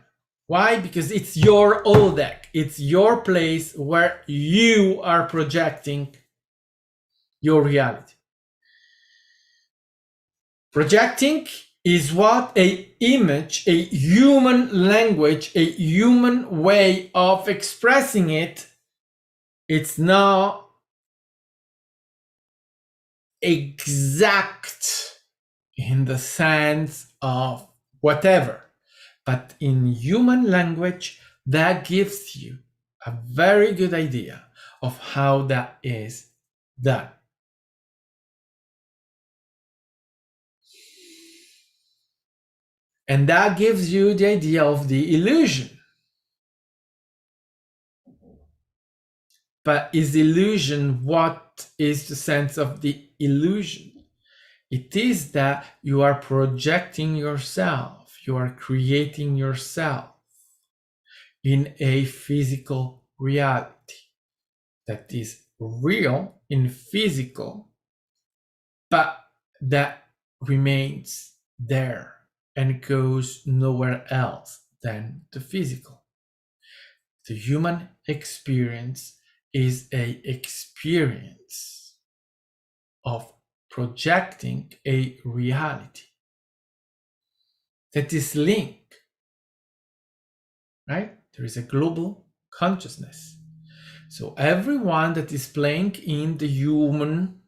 Why? Because it's your holodeck. It's your place where you are projecting your reality. Projecting is what? A image, a human language, a human way of expressing it. It's not exact in the sense of whatever, but in human language, that gives you a very good idea of how that is done. And that gives you the idea of the illusion. But is illusion, what is the sense of the illusion? It is that you are projecting yourself, you are creating yourself in a physical reality that is real in physical, but that remains there and goes nowhere else than the physical. The human experience is an experience of projecting a reality that is linked, right? There is a global consciousness. So everyone that is playing in the human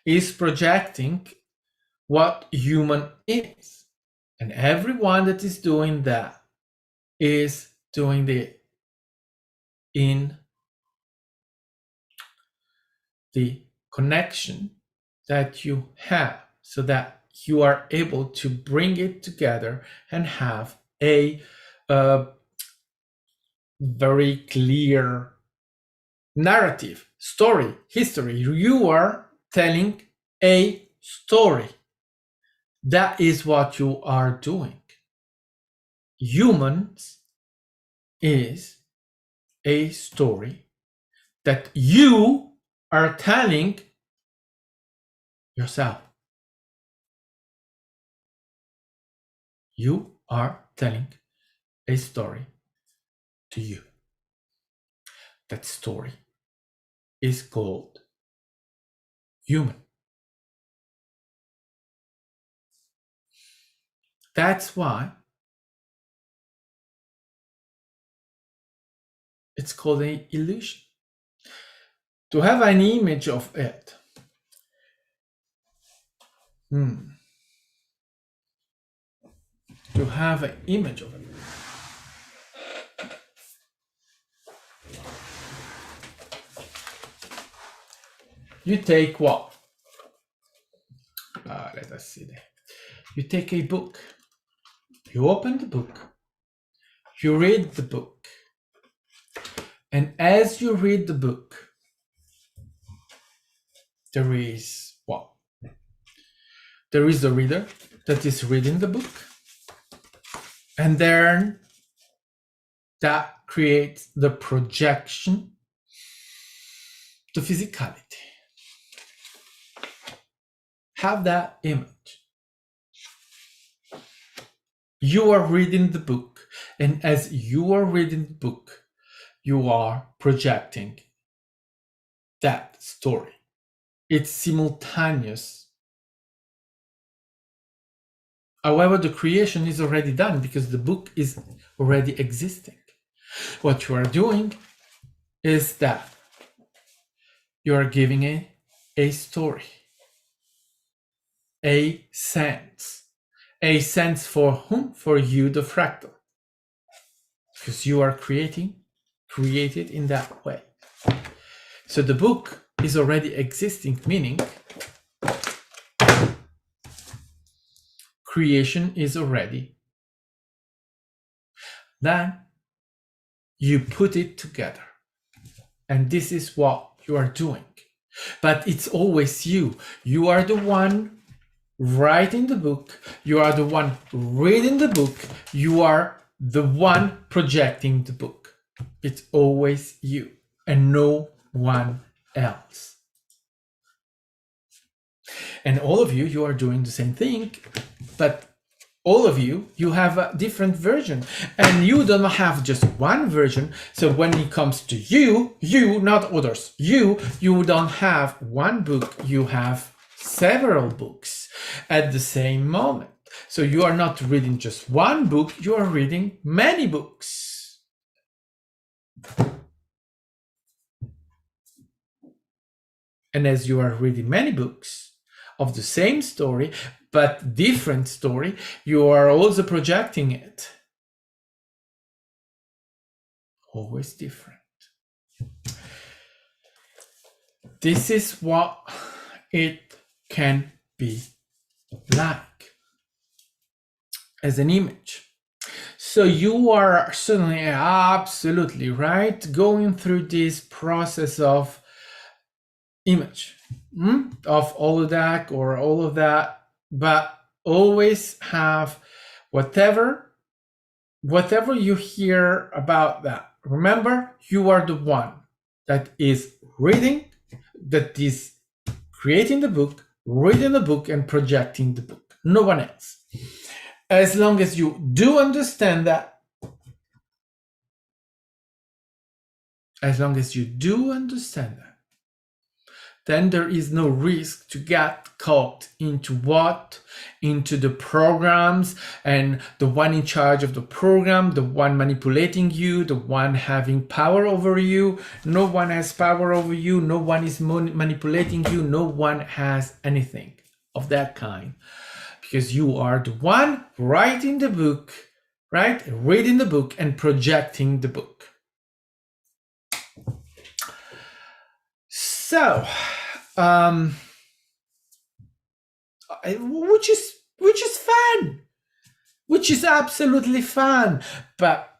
is projecting what human is. And everyone that is doing that is doing it in the connection that you have, so that you are able to bring it together and have a very clear narrative, story, history. You are telling a story. That is what you are doing. Humans is a story that you are telling yourself. You are telling a story to you. That story is called human. That's why it's called an illusion. To have an image of it, to have an image of it, you take what? Let us see there. You take a book. You open the book. You read the book. And as you read the book, there is what? There is the reader that is reading the book. And then that creates the projection, the physicality. Have that image. You are reading the book, and as you are reading the book, you are projecting that story. It's simultaneous. However, the creation is already done because the book is already existing. What you are doing is that you are giving a story, a sense. A sense for whom? For you, the fractal. Because you are created in that way. So the book is already existing, meaning creation is already. Then you put it together. And this is what you are doing. But it's always you. You are the one writing the book. You are the one reading the book. You are the one projecting the book. It's always you and no one else. And all of you, you are doing the same thing, but all of you, you have a different version, and you don't have just one version. So when it comes to you, not others, you don't have one book, you have several books at the same moment. So you are not reading just one book, you are reading many books. And as you are reading many books of the same story, but different story, you are also projecting it. Always different. This is what it can be like. as an image. So you are certainly absolutely right going through this process of image, of all of that or all of that, but always have whatever you hear about that. Remember, you are the one that is reading, that is creating the book, reading the book, and projecting the book. No one else. As long as you do understand that, then there is no risk to get caught into the programs, and the one in charge of the program, the one manipulating you, the one having power over you. No one has power over you. No one is manipulating you. No one has anything of that kind, because you are the one writing the book, right? Reading the book and projecting the book. So, which is fun, which is absolutely fun, but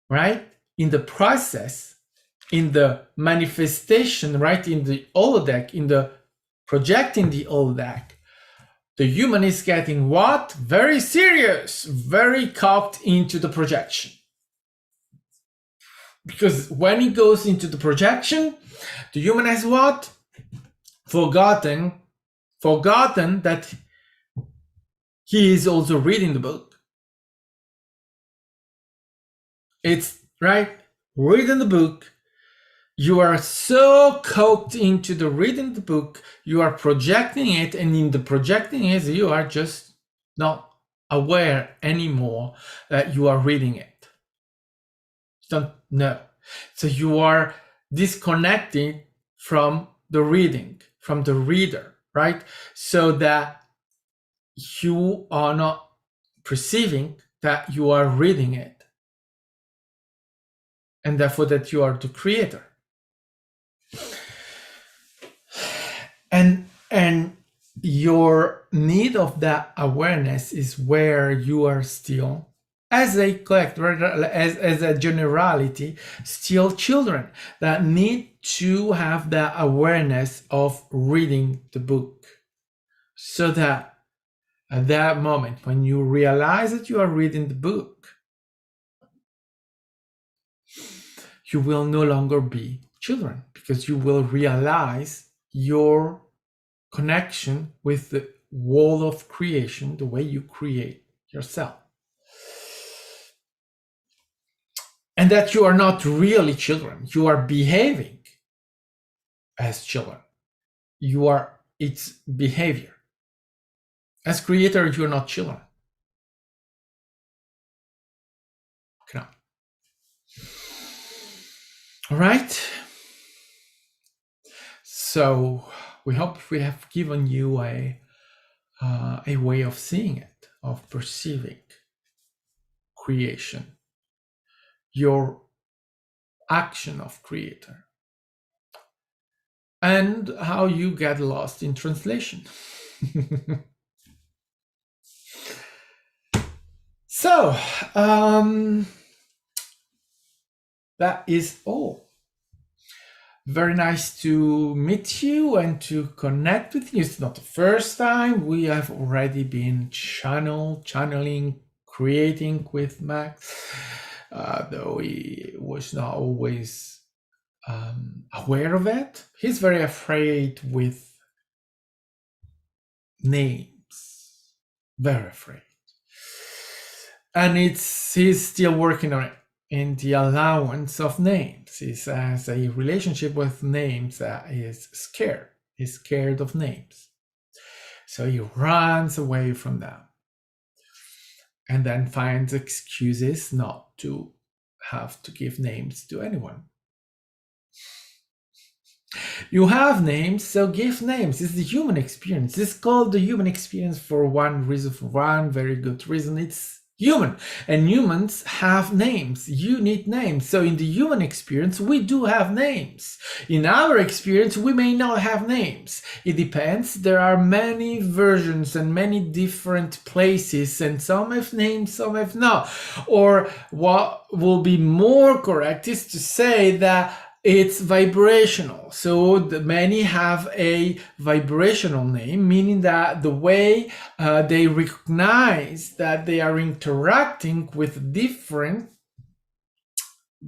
right, in the process, in the manifestation, right, in the holodeck, in the projecting the holodeck, the human is getting what? Very serious, very caught into the projection. Because when he goes into the projection, the human has what? Forgotten that he is also reading the book. It's right, reading the book. You are so caught into the reading the book, you are projecting it, and in the projecting it, you are just not aware anymore that you are reading it. You don't know. So you are disconnecting from the reading, from the reader, right? So that you are not perceiving that you are reading it, and therefore that you are the creator. And your need of that awareness is where you are still, as a collector, as a generality, still children that need to have that awareness of reading the book, so that at that moment when you realize that you are reading the book, you will no longer be children, because you will realize your connection with the wall of creation, the way you create yourself. And that you are not really children. You are behaving as children. It's behavior. As creator, you're not children. No. All right. So we hope we have given you a way of seeing it, of perceiving creation, your action of creator, and how you get lost in translation. So that is all. Very nice to meet you and to connect with you. It's not the first time. We have already been channeling, creating with Max, though he was not always aware of it. He's very afraid with names, very afraid. And he's still working on it. In the allowance of names. He has a relationship with names that is scared. He's scared of names. So he runs away from them. And then finds excuses not to have to give names to anyone. You have names, so give names. It's the human experience. It's called the human experience for one reason, for one very good reason. It's human, and humans have names. You need names. So in the human experience, we do have names. In our experience, we may not have names. It depends. There are many versions and many different places, and some have names, some have not. Or what will be more correct is to say that it's vibrational. So many have a vibrational name, meaning that the way they recognize that they are interacting with different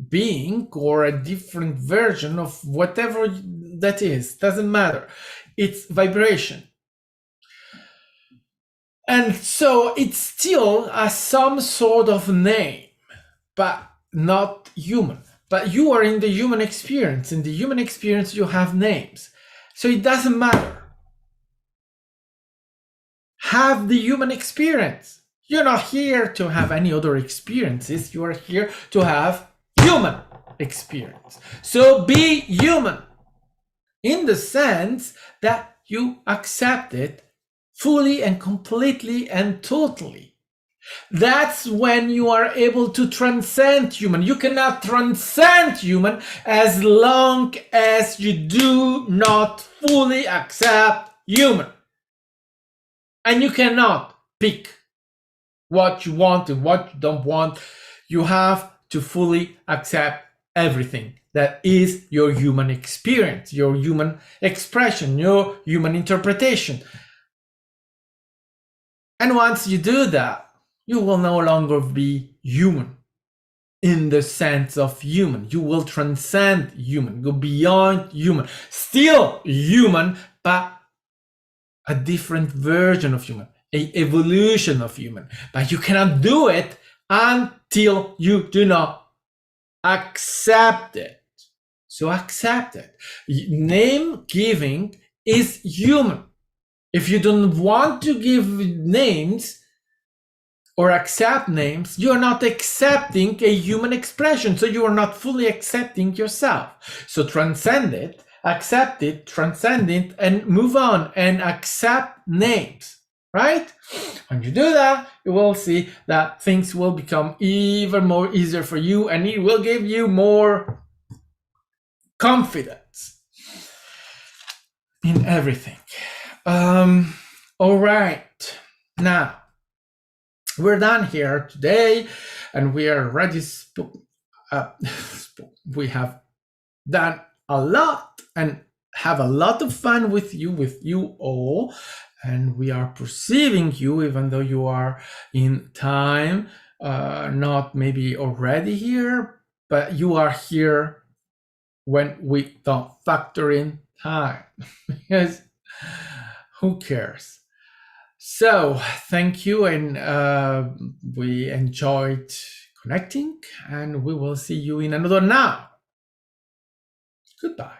being or a different version of whatever that is, doesn't matter. It's vibration. And so it still has some sort of name, but not human. But you are in the human experience. In the human experience, you have names. So it doesn't matter. Have the human experience. You're not here to have any other experiences. You are here to have human experience. So be human in the sense that you accept it fully and completely and totally. That's when you are able to transcend human. You cannot transcend human as long as you do not fully accept human. And you cannot pick what you want and what you don't want. You have to fully accept everything that is your human experience, your human expression, your human interpretation. And once you do that, you will no longer be human in the sense of human. You will transcend human, go beyond human. Still human, but a different version of human, an evolution of human. But you cannot do it until you do not accept it. So accept it. Name giving is human. If you don't want to give names, or accept names, you are not accepting a human expression. So you are not fully accepting yourself. So transcend it, accept it, transcend it, and move on and accept names, right? When you do that, you will see that things will become even more easier for you, and it will give you more confidence in everything. All right. Now, we're done here today, and we are ready. We have done a lot and have a lot of fun with you all, and we are perceiving you, even though you are in time, not maybe already here, but you are here when we don't factor in time, because who cares? So thank you, and we enjoyed connecting, and we will see you in another now. Goodbye.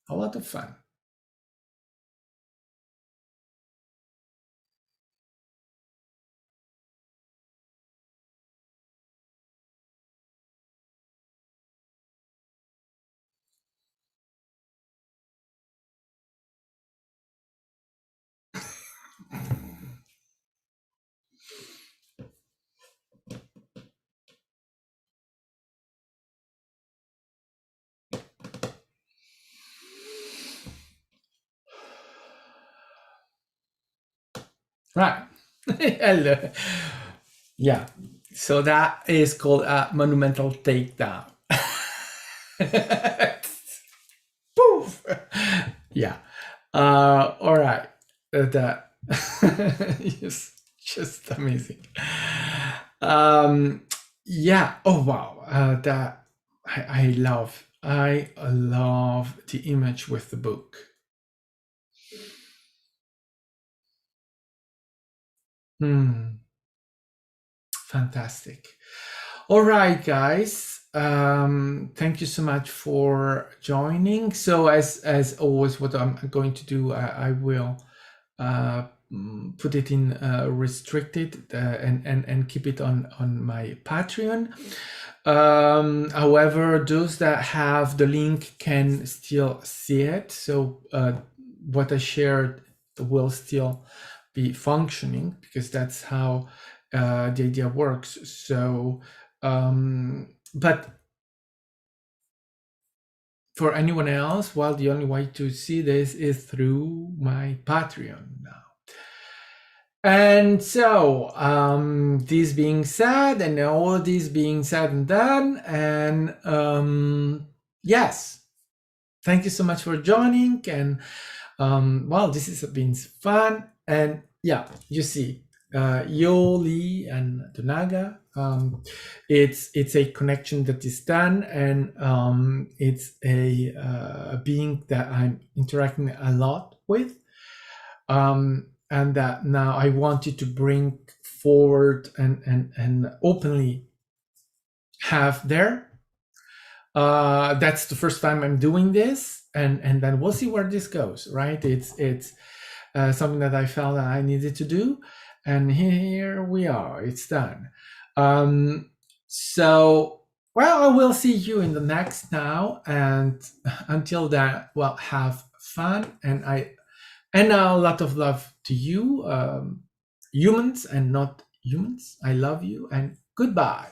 A lot of fun. Right. Hello. Yeah. So that is called a monumental takedown. Poof. Yeah. All right. That is just amazing. Yeah. Oh wow. That I love the image with the book. Fantastic. All right, guys. Thank you so much for joining. So as always, what I'm going to do, I will put it in restricted and keep it on my Patreon. However, those that have the link can still see it. So what I shared will still be functioning, because that's how the idea works. So but for anyone else, well, the only way to see this is through my Patreon now. And so, this being said, and all this being said and done, and yes, thank you so much for joining. And well, this has been fun. And yeah, you see, Yoo-ly and the Naga, it's a connection that is done, and it's a being that I'm interacting a lot with. And that now I wanted to bring forward and openly have there. That's the first time I'm doing this, and then we'll see where this goes. Right? It's something that I felt that I needed to do, and here we are. It's done. So, well, I will see you in the next now, and until then, well, have fun, and a lot of love to you, humans and not humans. I love you, and goodbye.